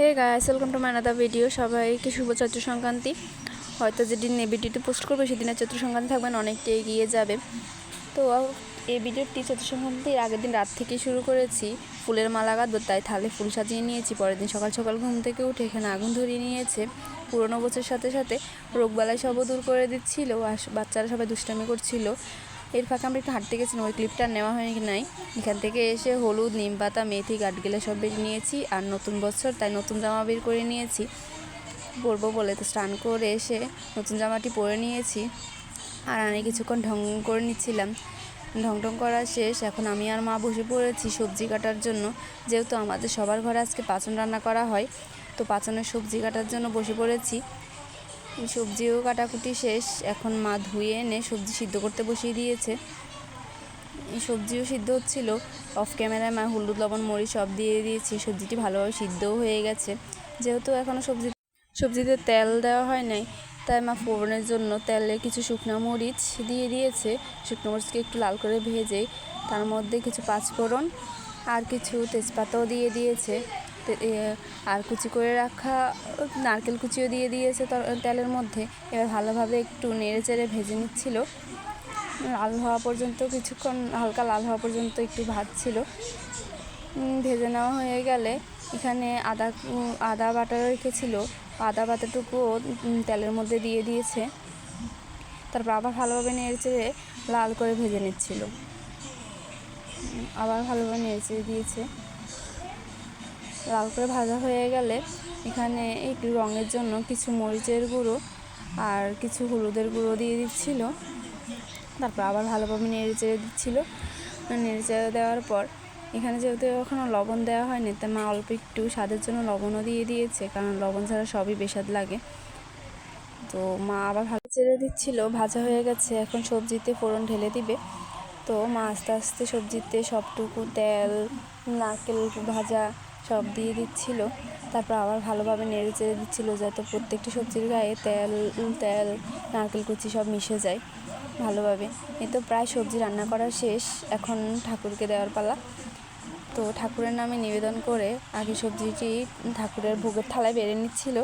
Hey guys, welcome to my another video. সবাইকে শুভ চৈত্র সংক্রান্তি। হয়তো যেদিন এই ভিডিওটি পোস্ট করবে সেদিনে চৈত্র সংক্রান্তি থাকবেন, অনেকটা এগিয়ে যাবে। তো এই ভিডিওটি চৈত্র সংক্রান্তির আগের দিন রাত থেকে শুরু করেছি। ফুলের মালা গাঁথবো, তাই থালে ফুল সাজিয়ে নিয়েছি। পরের দিন সকাল সকাল ঘুম থেকে উঠে এখানে আগুন ধরিয়ে নিয়েছে। পুরনো বছরের সাথে সাথে রোগবালাই সবও দূর করে দিচ্ছিল, আর বাচ্চারা সবাই দুষ্টামি করছিল। এর ফাঁকে আমরা একটু হাঁটতে গেছিলাম, ওই ক্লিপটা নেওয়া হয়নি নাই। এখান থেকে এসে হলুদ, নিম পাতা, মেথি, কাঠগেলে সব বের নিয়েছি। আর নতুন বছর, তাই নতুন জামা বের করে নিয়েছি পরবো বলে। তো স্নান করে এসে নতুন জামাটি পরে নিয়েছি। আর আমি কিছুক্ষণ ঢং করে নিচ্ছিলাম। ঢং করা শেষ, এখন আমি আর মা বসে পড়েছি সবজি কাটার জন্য। যেহেতু আমাদের সবার ঘরে আজকে পাঁচন রান্না করা হয়, তো পাঁচনের সবজি কাটার জন্য বসে পড়েছি। সবজিও কাটাকুটি শেষ, এখন মা ধুয়ে এনে সবজি সিদ্ধ করতে বসিয়ে দিয়েছে। এই সবজিও সিদ্ধ হচ্ছিল। অফ ক্যামেরায় মা হলুদ, লবণ, মরিচ সব দিয়ে দিয়েছি। সবজিটি ভালোভাবে সিদ্ধও হয়ে গেছে। যেহেতু এখনও সবজিতে তেল দেওয়া হয় নাই, তাই মা ফোড়নের জন্য তেলে কিছু শুকনো মরিচ দিয়ে দিয়েছে। শুকনো মরিচকে একটু লাল করে ভেজে তার মধ্যে কিছু পাঁচফোড়ন আর কিছু তেজপাতাও দিয়ে দিয়েছে। আর কুচি করে রাখা নারকেল কুচিও দিয়ে দিয়েছে তেলের মধ্যে। এবার ভালোভাবে একটু নেড়ে চেড়ে ভেজে নিচ্ছিল। লাল হওয়া পর্যন্ত, কিছুক্ষণ হালকা লাল হওয়া পর্যন্ত একটু ভাজছিল। ভেজে নেওয়া হয়ে গেলে এখানে আদা বাটা রেখেছিল, আদা বাটাটুকুও তেলের মধ্যে দিয়ে দিয়েছে। তারপর আবার ভালোভাবে নেড়ে চেড়ে লাল করে ভেজে নিচ্ছিল। আবার ভালোভাবে নেড়ে চেড়ে দিয়েছে। লাল করে ভাজা হয়ে গেলে এখানে একটু রঙের জন্য কিছু মরিচের গুঁড়ো আর কিছু হলুদের গুঁড়ো দিয়ে দিচ্ছিল। তারপর আবার ভালোভাবে নেড়ে চেড়ে দিচ্ছিল। নেড়ে চেড়ে দেওয়ার পর এখানে যেহেতু এখনও লবণ দেওয়া হয়নি, তাই মা অল্প একটু স্বাদের জন্য লবণও দিয়ে দিয়েছে, কারণ লবণ ছাড়া সবই বেস্বাদ লাগে। তো মা আবার ভালো চেড়ে দিচ্ছিল। ভাজা হয়ে গেছে, এখন সবজিতে ফোড়ন ঢেলে দিবে। তো মা আস্তে আস্তে সবজিতে সবটুকু তেল, নারকেল ভাজা সব দিয়ে দিচ্ছিল। তারপর আবার ভালোভাবে নেড়ে চেড়ে দিচ্ছিল, যাতে প্রত্যেকটি সবজির গায়ে তেল নারকেল কুচি সব মিশে যায় ভালোভাবে। এ তো প্রায় সবজি রান্না করা শেষ, এখন ঠাকুরকে দেওয়ার পালা। তো ঠাকুরের নামে নিবেদন করে আগে সবজিটি ঠাকুরের ভোগের থালায় বেড়ে নিচ্ছিল।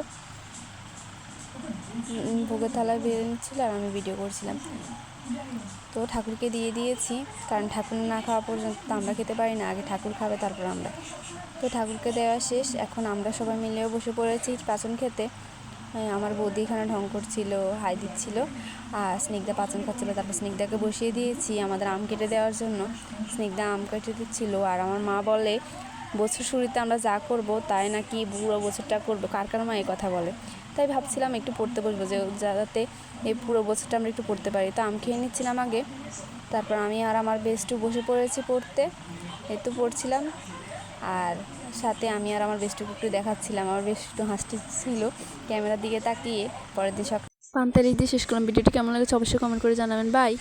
আর আমি ভিডিও করছিলাম। তো ঠাকুরকে দিয়ে দিয়েছি, কারণ ঠাকুর না খাওয়া পর্যন্ত তো আমরা খেতে পারি না। আগে ঠাকুর খাবে, তারপর আমরা। তো ঠাকুরকে দেওয়া শেষ, এখন আমরা সবাই মিলেও বসে পড়েছি পাঁচন খেতে। আমার বৌদি এখানে ঢং করছিল, হাই দিচ্ছিল, আর স্নিগ্ধা পাঁচন খাচ্ছিলো। তারপর স্নিগ্ধাকে বসিয়ে দিয়েছি আমাদের আম কেটে দেওয়ার জন্য। স্নিগ্ধা আম কেটে দিচ্ছিল। আর আমার মা বলে, বছর শুরুতে আমরা যা করব তাই নাকি পুরো বছরটা করবো। কার মা এই কথা বলে? তাই ভাবছিলাম একটু পড়তে বসবো, যাতে এই পুরো বছরটা আমরা একটু পড়তে পারি। তো আম খেয়ে নিচ্ছিলাম আগে। তারপর আমি আর আমার বেস্টু বসে পড়েছি পড়তে। একটু পড়ছিলাম, আর সাথে আমি আর আমার বেস্টুকে একটু দেখাচ্ছিলাম। আমার বেশ একটু হাসি ছিল ক্যামেরার দিকে তাকিয়ে। পরের দিন সকাল পান্তারিশ দিয়ে শেষ করলাম। ভিডিওটি কেমন লেগেছে অবশ্যই কমেন্ট করে জানাবেন। বাই।